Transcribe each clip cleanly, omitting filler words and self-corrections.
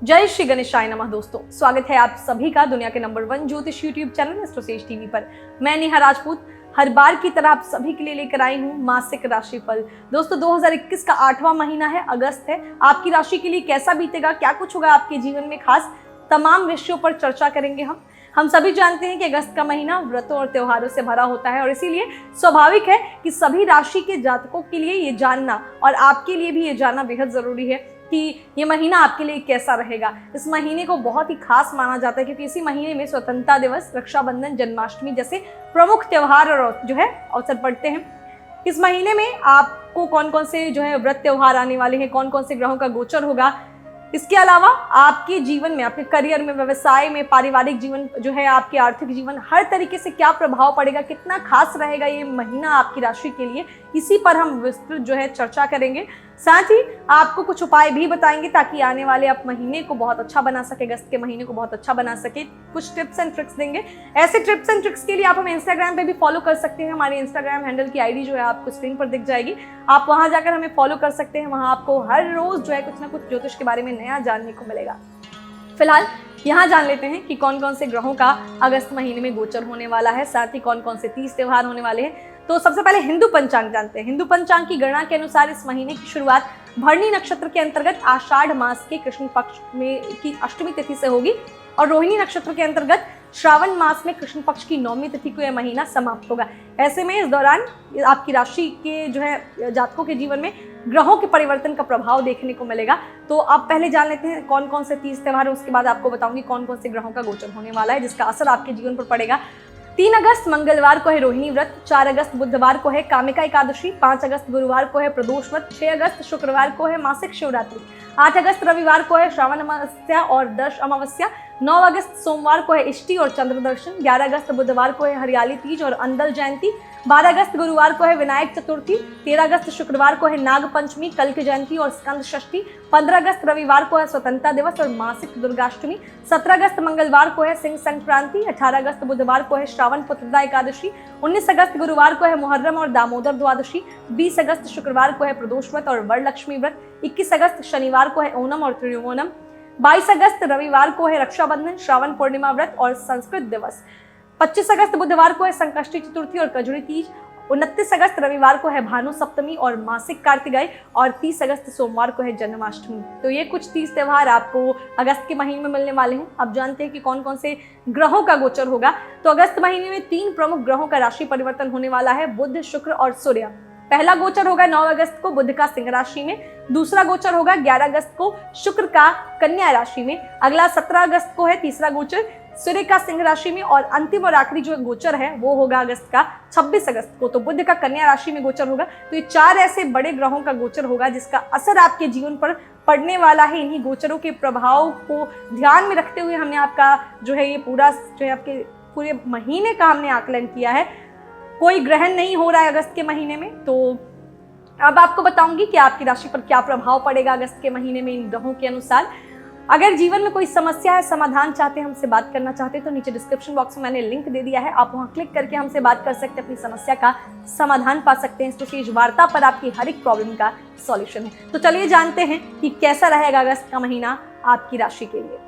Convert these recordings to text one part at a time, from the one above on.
जय श्री गणेशाय नमः। दोस्तों, स्वागत है आप सभी का दुनिया के नंबर 1 ज्योतिष यूट्यूब चैनल एस्ट्रोसेज टीवी पर। मैं नेहा राजपूत हर बार की तरह आप सभी के लिए लेकर आई हूँ मासिक राशिफल। दोस्तों, 2021 का 8वां महीना है, अगस्त है। आपकी राशि के लिए कैसा बीतेगा, क्या कुछ होगा आपके जीवन में खास, तमाम विषयों पर चर्चा करेंगे हम सभी जानते हैं कि अगस्त का महीना व्रतों और त्योहारों से भरा होता है और इसीलिए स्वाभाविक है कि सभी राशि के जातकों के लिए ये जानना और आपके लिए भी ये जानना बेहद जरूरी है कि ये महीना आपके लिए कैसा रहेगा। इस महीने को बहुत ही खास माना जाता है क्योंकि इसी महीने में स्वतंत्रता दिवस, रक्षाबंधन, जन्माष्टमी जैसे प्रमुख त्योहार और अवसर पड़ते हैं। इस महीने में आपको कौन कौन से व्रत त्योहार आने वाले हैं, कौन कौन से ग्रहों का गोचर होगा, इसके अलावा आपके जीवन में, आपके करियर में, व्यवसाय में, पारिवारिक जीवन आपके आर्थिक जीवन, हर तरीके से क्या प्रभाव पड़ेगा, कितना खास रहेगा ये महीना आपकी राशि के लिए, इसी पर हम विस्तृत चर्चा करेंगे। साथ ही आपको कुछ उपाय भी बताएंगे ताकि आने वाले आप महीने को बहुत अच्छा बना सके, अगस्त के महीने को बहुत अच्छा बना सके। कुछ टिप्स एंड ट्रिक्स देंगे। ऐसे टिप्स एंड ट्रिक्स के लिए आप हमें इंस्टाग्राम पे भी फॉलो कर सकते हैं। हमारे इंस्टाग्राम हैंडल की आईडी आपको स्क्रीन पर दिख जाएगी, आप वहां जाकर हमें फॉलो कर सकते हैं। वहां आपको हर रोज कुछ ना कुछ ज्योतिष के बारे में नया जानने को मिलेगा। फिलहाल यहाँ जान लेते हैं कि कौन कौन से ग्रहों का अगस्त महीने में गोचर होने वाला है, साथ ही कौन कौन से 30 त्योहार होने वाले हैं। तो सबसे पहले हिंदू पंचांग जानते हैं। हिंदू पंचांग की गणना के अनुसार इस महीने की शुरुआत भरणी नक्षत्र के अंतर्गत आषाढ़ मास के कृष्ण पक्ष में की अष्टमी तिथि से होगी और रोहिणी नक्षत्र के अंतर्गत श्रावण मास में कृष्ण पक्ष की 9वीं तिथि को यह महीना समाप्त होगा। ऐसे में इस दौरान आपकी राशि के जातकों के जीवन में ग्रहों के परिवर्तन का प्रभाव देखने को मिलेगा। तो आप पहले जान लेते हैं कौन कौन से 30 त्योहार है, उसके बाद आपको बताऊंगी कौन कौन से ग्रहों का गोचर होने वाला है जिसका असर आपके जीवन पर पड़ेगा। 3 अगस्त मंगलवार को है रोहिणी व्रत, 4 अगस्त बुधवार को है कामिका एकादशी, 5 अगस्त गुरुवार को है प्रदोष व्रत, 6 अगस्त शुक्रवार को है मासिक शिवरात्रि, 8 अगस्त रविवार को है श्रावण अमावस्या और दश अमावस्या, 9 अगस्त सोमवार को है इष्टि और चंद्र दर्शन, 11 अगस्त बुधवार को है हरियाली तीज और अंदल जयंती, 12 अगस्त गुरुवार को है विनायक चतुर्थी, 13 अगस्त शुक्रवार को है नाग पंचमी, कल्क जयंती और स्कंद षष्ठी, 15 अगस्त रविवार को है स्वतंत्रता दिवस और मासिक दुर्गाष्टमी, 17 अगस्त मंगलवार को है सिंह संक्रांति, 18 अगस्त बुधवार को है श्रावण पुत्रदा एकादशी, 19 अगस्त गुरुवार को है मुहर्रम और दामोदर द्वादशी, 20 अगस्त शुक्रवार को है प्रदोष व्रत और वरलक्ष्मी व्रत, 21 अगस्त शनिवार को है ओणम और त्रिवोणम, 22 अगस्त रविवार को है रक्षाबंधन, श्रावण पूर्णिमा व्रत और संस्कृत दिवस, 25 अगस्त बुधवार को है संकष्टी चतुर्थी और कजरी तीज, 29 अगस्त रविवार को है भानु सप्तमी और मासिक कार्तिकेय और 30 अगस्त सोमवार को है जन्माष्टमी। तो ये कुछ 30 त्योहार आपको अगस्त के महीने में मिलने वाले हैं। अब जानते हैं कि कौन कौन से ग्रहों का गोचर होगा। तो अगस्त महीने में 3 प्रमुख ग्रहों का राशि परिवर्तन होने वाला है, बुध, शुक्र और सूर्य। पहला गोचर होगा 9 अगस्त को बुध का सिंह राशि में, दूसरा गोचर होगा 11 अगस्त को शुक्र का कन्या राशि में, अगला 17 अगस्त को है तीसरा गोचर सूर्य का सिंह राशि में और अंतिम और आखिरी गोचर है वो होगा अगस्त का 26 अगस्त को, तो बुध का कन्या राशि में गोचर होगा। तो ये 4 ऐसे बड़े ग्रहों का गोचर होगा जिसका असर आपके जीवन पर पड़ने वाला है। इन्हीं गोचरों के प्रभाव को ध्यान में रखते हुए हमने आपका ये पूरा आपके पूरे महीने का हमने आकलन किया है। कोई ग्रहण नहीं हो रहा है अगस्त के महीने में, तो अब आपको बताऊंगी कि आपकी राशि पर क्या प्रभाव पड़ेगा अगस्त के महीने में इन ग्रहों के अनुसार। अगर जीवन में कोई समस्या है, समाधान चाहते हैं, हमसे बात करना चाहते हैं तो नीचे डिस्क्रिप्शन बॉक्स में मैंने लिंक दे दिया है, आप वहां क्लिक करके हमसे बात कर सकते हैं, अपनी समस्या का समाधान पा सकते हैं। एस्ट्रोसेज वार्ता पर आपकी हर एक प्रॉब्लम का सॉल्यूशन है। तो चलिए जानते हैं कि कैसा रहेगा अगस्त का महीना आपकी राशि के लिए।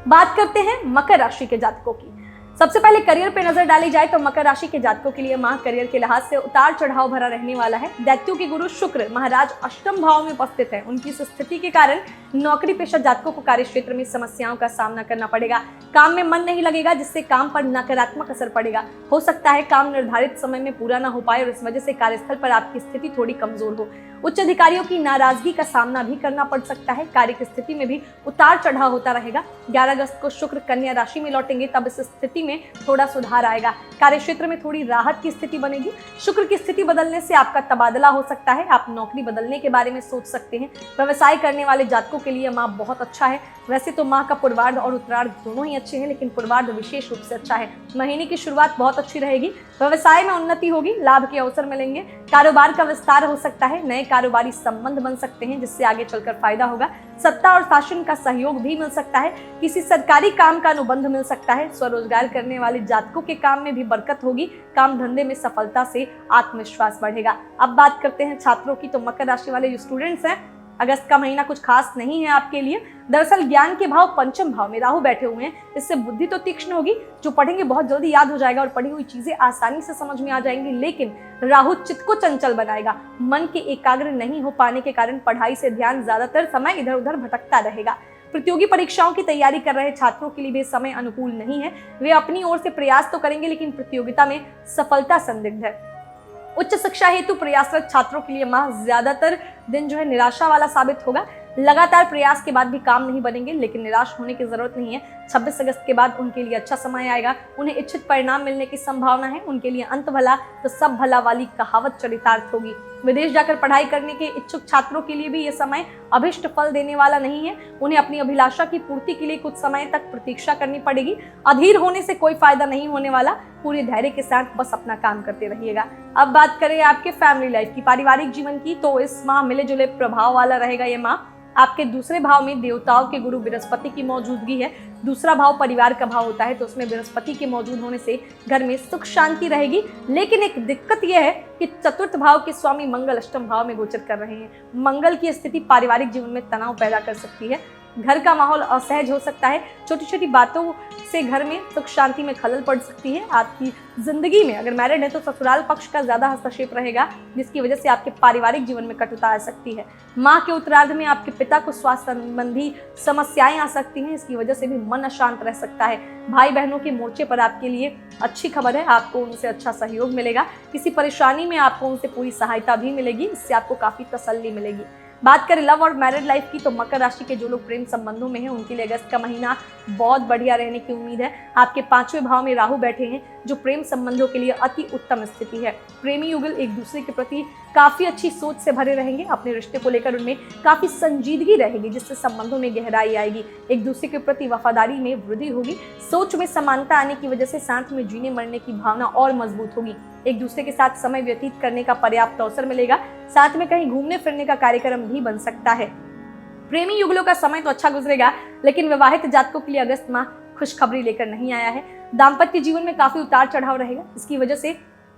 बात करते हैं मकर राशि के जातकों की। सबसे पहले करियर पे नजर डाली जाए तो मकर राशि के जातकों के लिए माह करियर के लिहाज से उतार चढ़ाव भरा रहने वाला है। दैत्यों के गुरु शुक्र महाराज अष्टम भाव में उपस्थित है। उनकी इस स्थिति के कारण नौकरी पेशा जातकों को कार्य क्षेत्र में समस्याओं का सामना करना पड़ेगा। काम में मन नहीं लगेगा जिससे काम पर नकारात्मक असर पड़ेगा। हो सकता है काम निर्धारित समय में पूरा ना हो पाए और इस वजह से कार्यस्थल पर आपकी स्थिति थोड़ी कमजोर हो। उच्च अधिकारियों की नाराजगी का सामना भी करना पड़ सकता है। कार्य की स्थिति में भी उतार चढ़ाव होता रहेगा। 11 अगस्त को शुक्र कन्या राशि में लौटेंगे, तब इस स्थिति में थोड़ा सुधार आएगा। कार्य क्षेत्र में थोड़ी राहत की स्थिति बनेगी। शुक्र की स्थिति बदलने से आपका तबादला हो सकता है। आप नौकरी बदलने के बारे में सोच सकते हैं। व्यवसाय करने वाले जातकों के लिए माह बहुत अच्छा है। वैसे तो माह का पूर्वार्ध और उत्तरार्ध दोनों ही अच्छे हैं, लेकिन पूर्वार्ध विशेष रूप से अच्छा है। महीने की शुरुआत बहुत अच्छी रहेगी। व्यवसाय में उन्नति होगी, लाभ के अवसर मिलेंगे। कारोबार का विस्तार हो सकता है। नए कारोबारी संबंध बन सकते हैं जिससे आगे चलकर फायदा होगा। सत्ता और शासन का सहयोग भी मिल सकता है। किसी सरकारी काम का अनुबंध मिल सकता है। स्वरोजगार करने वाले जातकों के काम में भी बरकत होगी। काम धंधे में सफलता से आत्मविश्वास बढ़ेगा। अब बात करते हैं छात्रों की। तो मकर राशि वाले जो स्टूडेंट्स हैं अगस्त का महीना कुछ खास नहीं है आपके लिए। दरअसल ज्ञान के भाव पंचम भाव में राहु बैठे हुए हैं, इससे बुद्धि तो तीक्ष्ण होगी, जो पढ़ेंगे बहुत जल्दी याद हो जाएगा और पढ़ी हुई चीजें आसानी से समझ में आ जाएंगी। लेकिन राहु चित्त को चंचल बनाएगा, मन के एकाग्र नहीं हो पाने के कारण पढ़ाई से ध्यान ज्यादातर समय इधर उधर भटकता रहेगा। प्रतियोगी परीक्षाओं की तैयारी कर रहे छात्रों के लिए भी समय अनुकूल नहीं है। वे अपनी ओर से प्रयास तो करेंगे लेकिन प्रतियोगिता में सफलता संदिग्ध है। उच्च शिक्षा हेतु प्रयासरत छात्रों के लिए माह ज्यादातर दिन जो है निराशा वाला साबित होगा। लगातार प्रयास के बाद भी काम नहीं बनेंगे, लेकिन निराश होने की जरूरत नहीं है। 26 अगस्त के बाद उनके लिए अच्छा समय आएगा, उन्हें इच्छित परिणाम मिलने की संभावना है। उनके लिए अंत भला तो सब भला वाली कहावत चरितार्थ होगी। विदेश जाकर पढ़ाई करने के इच्छुक छात्रों के लिए भी ये समय अभिष्ट फल देने वाला नहीं है। उन्हें अपनी अभिलाषा की पूर्ति के लिए कुछ समय तक प्रतीक्षा करनी पड़ेगी। अधीर होने से कोई फायदा नहीं होने वाला, पूरे धैर्य के साथ बस अपना काम करते रहिएगा। अब बात करें आपके फैमिली लाइफ की, पारिवारिक जीवन की, तो इस माह मिले जुले प्रभाव वाला रहेगा। ये माह आपके दूसरे भाव में देवताओं के गुरु बृहस्पति की मौजूदगी है। दूसरा भाव परिवार का भाव होता है, तो उसमें बृहस्पति के मौजूद होने से घर में सुख शांति रहेगी। लेकिन एक दिक्कत यह है कि चतुर्थ भाव के स्वामी मंगल अष्टम भाव में गोचर कर रहे हैं। मंगल की स्थिति पारिवारिक जीवन में तनाव पैदा कर सकती है। घर का माहौल असहज हो सकता है। छोटी छोटी बातों से घर में सुख शांति में खलल पड़ सकती है। आपकी जिंदगी में अगर मैरिड है तो ससुराल पक्ष का ज्यादा हस्तक्षेप रहेगा, जिसकी वजह से आपके पारिवारिक जीवन में कटुता आ सकती है। माह के उत्तरार्ध में आपके पिता को स्वास्थ्य संबंधी समस्याएं आ सकती हैं, इसकी वजह से भी मन अशांत रह सकता है। भाई बहनों के मोर्चे पर आपके लिए अच्छी खबर है, आपको उनसे अच्छा सहयोग मिलेगा। किसी परेशानी में आपको उनसे पूरी सहायता भी मिलेगी, इससे आपको काफी तसल्ली मिलेगी। बात करें लव और मैरिड लाइफ की, तो मकर राशि के जो लोग प्रेम संबंधों में हैं उनके लिए अगस्त का महीना बहुत बढ़िया रहने की उम्मीद है। आपके 5वें भाव में राहु बैठे हैं, जो प्रेम संबंधों के लिए अति उत्तम स्थिति है। प्रेमी युगल एक दूसरे के प्रति काफी अच्छी सोच से भरे रहेंगे। अपने रिश्ते को लेकर उनमें काफी संजीदगी रहेगी, जिससे संबंधों में गहराई आएगी। एक दूसरे के प्रति वफादारी में वृद्धि होगी। सोच में समानता आने की वजह से साथ में जीने मरने की भावना और मजबूत होगी। एक दूसरे के साथ समय व्यतीत करने का पर्याप्त अवसर मिलेगा। साथ में कहीं घूमने फिरने का कार्यक्रम भी बन सकता है। प्रेमी युगलों का समय तो अच्छा गुजरेगा, लेकिन विवाहित जातकों के लिए अगस्त माह खुशखबरी लेकर नहीं आया है। दाम्पत्य जीवन में काफी उतार चढ़ाव रहेगा। इसकी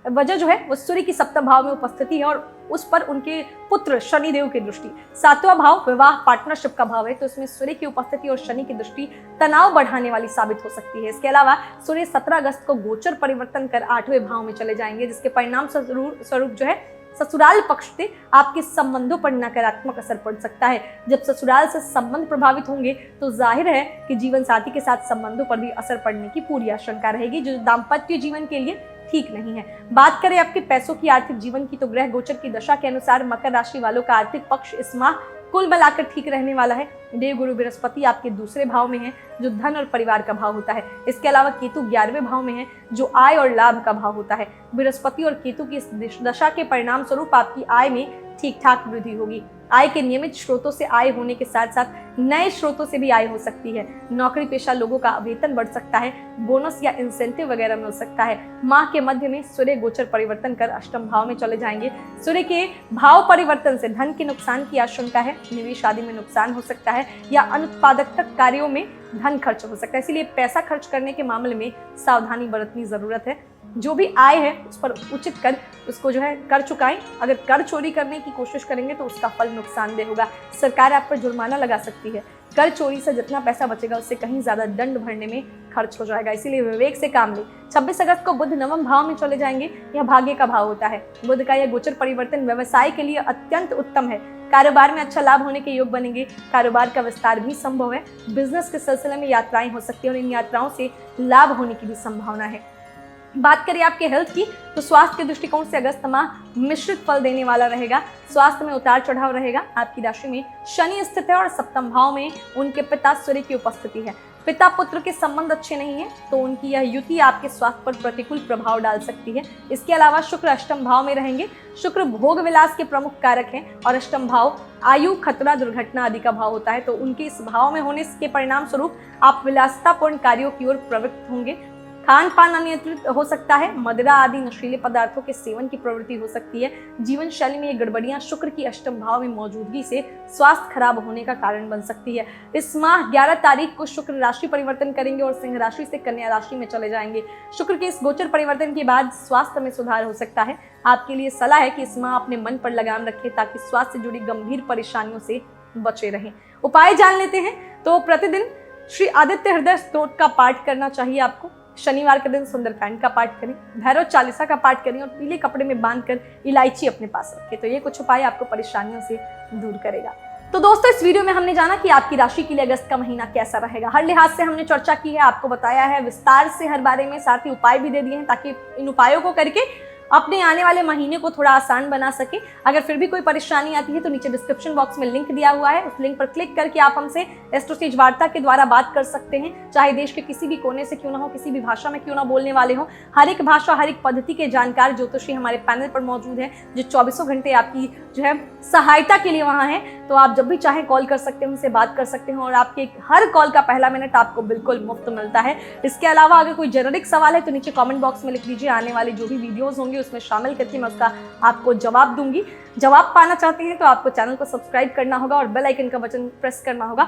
वजह जो है वो सूर्य की सप्तम भाव में उपस्थिति है और उस पर उनके पुत्र शनिदेव की दृष्टि। 7वां भाव विवाह पार्टनरशिप का भाव है, तो इसमें सूर्य की उपस्थिति और शनि की दृष्टि तनाव बढ़ाने वाली साबित हो सकती है। इसके अलावा सूर्य 17 अगस्त को गोचर परिवर्तन कर 8वें भाव में चले जाएंगे, जिसके परिणाम स्वरूप जो है ससुराल पक्ष से आपके संबंधों पर नकारात्मक असर पड़ सकता है। जब ससुराल से संबंध प्रभावित होंगे तो जाहिर है कि जीवन साथी के साथ संबंधों पर भी असर पड़ने की पूरी आशंका रहेगी, जो दाम्पत्य जीवन के लिए ठीक नहीं है। बात करें आपके पैसों की, आर्थिक जीवन की, तो ग्रह गोचर की दशा के अनुसार मकर राशि वालों का आर्थिक पक्ष इस माह कुल मिलाकर ठीक रहने वाला है। देव गुरु बृहस्पति आपके दूसरे भाव में है, जो धन और परिवार का भाव होता है। इसके अलावा केतु 11वें भाव में है, जो आय और लाभ का भाव होता है। बृहस्पति और केतु की इस दशा के परिणाम स्वरूप आपकी आय में ठीक ठाक वृद्धि होगी। आय के नियमित स्रोतों से आय होने के साथ साथ नए स्रोतों से भी आय हो सकती है। नौकरी पेशा लोगों का वेतन बढ़ सकता है, बोनस या इंसेंटिव वगैरह मिल सकता है। माह के मध्य में सूर्य गोचर परिवर्तन कर अष्टम भाव में चले जाएंगे। सूर्य के भाव परिवर्तन से धन के नुकसान की आशंका है। निवेश आदि में नुकसान हो सकता है या अनुत्पादक कार्यों में धन खर्च हो सकता है, इसलिए पैसा खर्च करने के मामले में सावधानी बरतनी जरूरत है। जो भी आय है उस पर उचित कर उसको जो है कर चुकाएं। अगर कर चोरी करने की कोशिश करेंगे तो उसका फल नुकसानदेह होगा। सरकार आप पर जुर्माना लगा सकती है। कर चोरी से जितना पैसा बचेगा उससे कहीं ज्यादा दंड भरने में खर्च हो जाएगा, इसीलिए विवेक से काम लें। 26 अगस्त को बुध नवम भाव में चले जाएंगे। यह भाग्य का भाव होता है। बुध का यह गोचर परिवर्तन व्यवसाय के लिए अत्यंत उत्तम है। कारोबार में अच्छा लाभ होने के योग बनेंगे। कारोबार का विस्तार भी संभव है। बिजनेस के सिलसिले में यात्राएं हो सकती है और इन यात्राओं से लाभ होने की भी संभावना है। बात करें आपके हेल्थ की, तो स्वास्थ्य के दृष्टिकोण से अगस्त माह मिश्रित फल देने वाला रहेगा। स्वास्थ्य में उतार चढ़ाव रहेगा। आपकी राशि में शनि स्थित है और सप्तम भाव में उनके पिता सूर्य की उपस्थिति है। पिता पुत्र के संबंध अच्छे नहीं है, तो उनकी यह युति आपके स्वास्थ्य पर प्रतिकूल प्रभाव डाल सकती है। इसके अलावा शुक्र अष्टम भाव में रहेंगे। शुक्र भोग विलास के प्रमुख कारक हैं और अष्टम भाव आयु, खतरा, दुर्घटना आदि का भाव होता है, तो उनके इस भाव में होने के परिणाम स्वरूप आप विलासितापूर्ण कार्यों की ओर प्रवृत्त होंगे। खान पान अनियंत्रित हो सकता है। मदिरा आदि नशीले पदार्थों के सेवन की प्रवृत्ति हो सकती है। जीवन शैली में ये गड़बड़ियां शुक्र की अष्टम भाव में मौजूदगी से स्वास्थ्य खराब होने का कारण बन सकती है। इस माह 11 तारीख को शुक्र राशि परिवर्तन करेंगे और सिंह राशि से कन्या राशि में चले जाएंगे। शुक्र के इस गोचर परिवर्तन के बाद स्वास्थ्य में सुधार हो सकता है। आपके लिए सलाह है कि इस माह अपने मन पर लगाम रखें ताकि स्वास्थ्य से जुड़ी गंभीर परेशानियों से बचे रहें। उपाय जान लेते हैं। तो प्रतिदिन श्री आदित्य हृदय स्तोत्र का पाठ करना चाहिए आपको। शनिवार के दिन सुंदरकांड का पाठ करें, भैरव चालीसा का पाठ करें और पीले कपड़े में बांधकर इलायची अपने पास रखें। तो ये कुछ उपाय आपको परेशानियों से दूर करेगा। तो दोस्तों, इस वीडियो में हमने जाना कि आपकी राशि के लिए अगस्त का महीना कैसा रहेगा। हर लिहाज से हमने चर्चा की है, आपको बताया है विस्तार से हर बारे में, साथ ही उपाय भी दे दिए हैं ताकि इन उपायों को करके अपने आने वाले महीने को थोड़ा आसान बना सके। अगर फिर भी कोई परेशानी आती है तो नीचे डिस्क्रिप्शन बॉक्स में लिंक दिया हुआ है, उस लिंक पर क्लिक करके आप हमसे एस्ट्रोसेज वार्ता के द्वारा बात कर सकते हैं। चाहे देश के किसी भी कोने से क्यों ना हो, किसी भी भाषा में क्यों ना बोलने वाले हो, हर एक भाषा, हर एक पद्धति के जानकार ज्योतिषी हमारे पैनल पर मौजूद है, जो 24 घंटे आपकी जो है सहायता के लिए वहाँ है। तो आप जब भी चाहे कॉल कर सकते हैं, उनसे बात कर सकते हैं और आपके हर कॉल का पहला मिनट आपको बिल्कुल मुफ्त मिलता है। इसके अलावा अगर कोई जेनेरिक सवाल है तो नीचे कमेंट बॉक्स में लिख दीजिए, आने वाली जो भी वीडियोस होंगे उसमें शामिल करके मैं उसका आपको जवाब दूंगी। जवाब पाना चाहते हैं तो आपको चैनल को सब्सक्राइब करना होगा और बेल आइकन का बटन प्रेस करना होगा।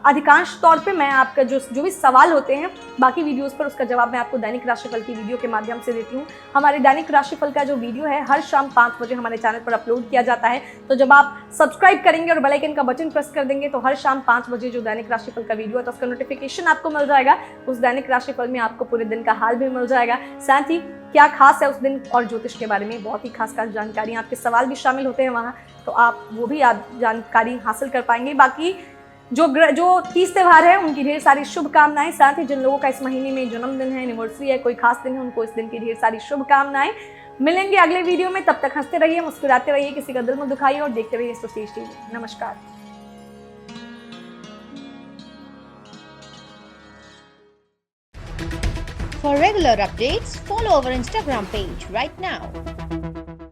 अधिकांश तौर पे मैं आपका जो भी सवाल होते हैं बाकी वीडियोस पर, उसका जवाब मैं आपको दैनिक राशिफल की वीडियो के माध्यम से देती हूँ। हमारे दैनिक राशिफल का जो वीडियो है हर शाम 5 बजे हमारे चैनल पर अपलोड किया जाता है। तो जब आप सब्सक्राइब करेंगे और बेल आइकन का बटन प्रेस कर देंगे तो हर शाम 5 बजे जो दैनिक राशिफल का वीडियो है तो उसका नोटिफिकेशन आपको मिल जाएगा। उस दैनिक राशिफल में आपको पूरे दिन का हाल भी मिल जाएगा, साथ ही क्या खास है उस दिन और ज्योतिष के बारे में बहुत ही खास जानकारी, आपके सवाल भी शामिल होते हैं वहाँ, तो आप वो भी आप जानकारी हासिल कर पाएंगे। बाकी जो 30 त्योहार है उनकी ढेर सारी शुभकामनाएं, साथ ही जिन लोगों का इस महीने में जन्मदिन है, एनिवर्सरी है, कोई खास दिन है, उनको इस दिन की ढेर सारी शुभकामनाएं। मिलेंगे अगले वीडियो में, तब तक हंसते रहिए, मुस्कुराते रहिए, किसी का दिल मत दुखाइए और देखते रहिए एस्ट्रोसेज टीवी। नमस्कार। For regular updates, follow our Instagram page right now.